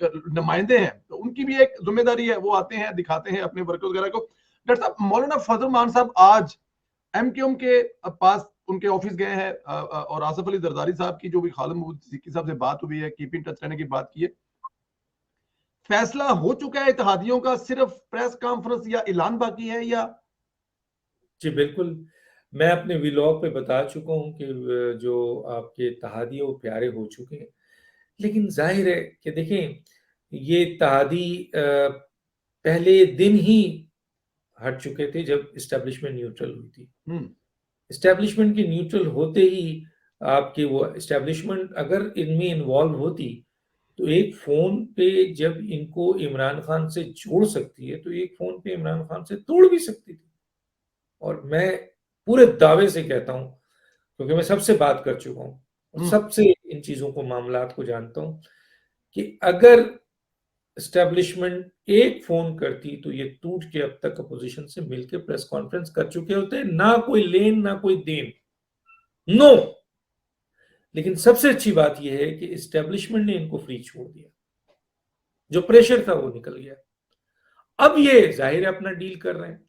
नुमाइंदे हैं, तो उनकी भी एक जिम्मेदारी है, वो आते हैं, दिखाते हैं अपने वर्कर्स वगैरह को। डॉक्टर साहब, मौलाना फजल रहमान साहब आज एमक्यूएम के पास उनके ऑफिस गए हैं, और आसिफ अली जरदारी साहब की जो भी खालिद महमूद सिद्दीकी साहब से बात हुई है, कीप इन टच रहने की बात की है। फैसला हो चुका है इत्तेहादियों का, सिर्फ प्रेस कॉन्फ्रेंस या ऐलान बाकी है, या? जी बिल्कुल, मैं अपने व्लॉग पे बता चुका हूँ कि जो आपके इत्तेहादी वो प्यारे हो चुके हैं। लेकिन जाहिर है कि देखें, ये इत्तेहादी पहले दिन ही हट चुके थे जब इस्टेब्लिशमेंट न्यूट्रल हुई थी। इस्टेब्लिशमेंट के न्यूट्रल होते ही आपके वो इस्टेब्लिशमेंट अगर इनमें इन्वॉल्व होती, तो एक फ़ोन पे जब इनको इमरान खान से जोड़ सकती है, तो एक फ़ोन पे इमरान खान से तोड़ भी सकती थी। और मैं पूरे दावे से कहता हूँ, क्योंकि मैं सबसे बात कर चुका हूँ और सबसे इन चीज़ों को, मामलात को जानता हूँ, कि अगर एस्टेब्लिशमेंट एक फ़ोन करती तो ये टूट के अब तक अपोजिशन से मिलके प्रेस कॉन्फ्रेंस कर चुके होते। ना कोई लेन ना कोई देन, नो। लेकिन सबसे अच्छी बात यह है कि एस्टेब्लिशमेंट ने इनको फ्री छोड़ दिया, जो प्रेशर था वो निकल गया। अब ये जाहिर है अपना डील कर रहे हैं,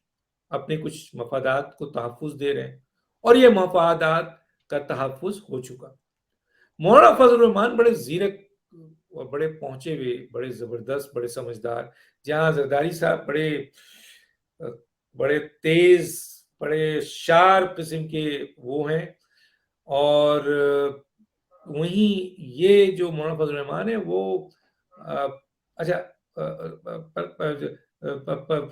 अपने कुछ मफादात को तहफ़्फ़ुज़ दे रहे हैं, और ये मफादात का तहफ़्फ़ुज़ हो चुका। मौलाना फजल रहमान बड़े ज़ीरक और बड़े पहुंचे हुए, बड़े ज़बरदस्त, बड़े समझदार, जहाँ जरदारी साहब बड़े तेज, बड़े शार्प किस्म के वो हैं, और वहीं ये जो मौलाना फजल रहमान है वो अच्छा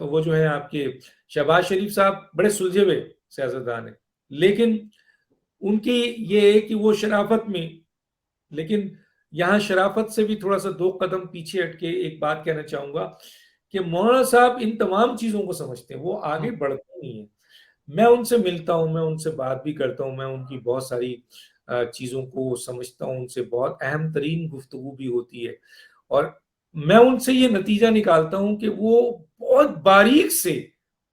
वो जो है आपके शहबाज शरीफ साहब बड़े सुलझे हुए सियासतदान है, लेकिन उनकी ये है कि वो शराफत में, लेकिन यहाँ शराफत से भी थोड़ा सा 2 कदम पीछे हट के एक बात कहना चाहूंगा कि मौलाना साहब इन तमाम चीजों को समझते हैं, वो आगे बढ़ते नहीं है। मैं उनसे मिलता हूँ, मैं उनसे बात भी करता हूँ, मैं उनकी बहुत सारी चीजों को समझता हूँ, उनसे बहुत अहम तरीन गुफ्तगू भी होती है, और मैं उनसे ये नतीजा निकालता हूँ कि वो बहुत बारीक से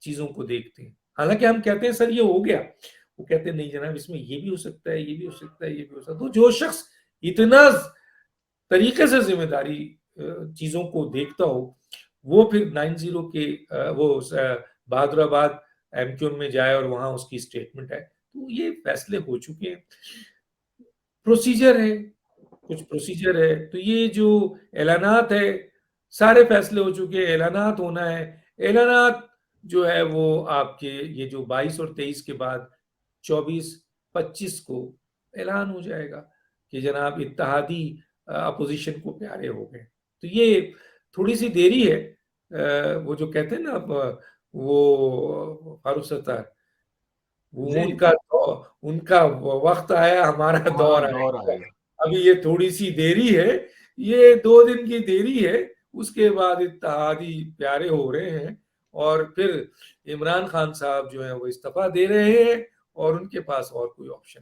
चीजों को देखते हैं। हालांकि हम कहते हैं सर ये हो गया, वो कहते हैं नहीं जनाब, इसमें ये भी हो सकता है, ये भी हो सकता है, ये भी हो सकता है। तो जो शख्स इतना तरीके से जिम्मेदारी चीजों को देखता हो, वो फिर 90 के वो बहादुराबाद एमक्यूएम में जाए और वहां उसकी स्टेटमेंट है। तो ये फैसले हो चुके हैं, प्रोसीजर है, कुछ प्रोसीजर है। तो ये जो ऐलानात है, सारे फैसले हो चुके हैं, ऐलानात होना है। ऐलानात जो है वो आपके ये जो 22 और 23 के बाद 24-25 को ऐलान हो जाएगा कि जनाब इत्तेहादी अपोजिशन को प्यारे हो गए। तो ये थोड़ी सी देरी है, वो जो कहते हैं ना, वो फारूक सत्तार, वो जी, उनका वक्त आया, हमारा हमारा दौर दौर आएगा। आएगा। अभी ये थोड़ी सी देरी है, ये 2 दिन की देरी है, उसके बाद इत्तेहादी प्यारे हो रहे हैं, और फिर इमरान खान साहब जो है वो इस्तीफा दे रहे हैं, और उनके पास और कोई ऑप्शन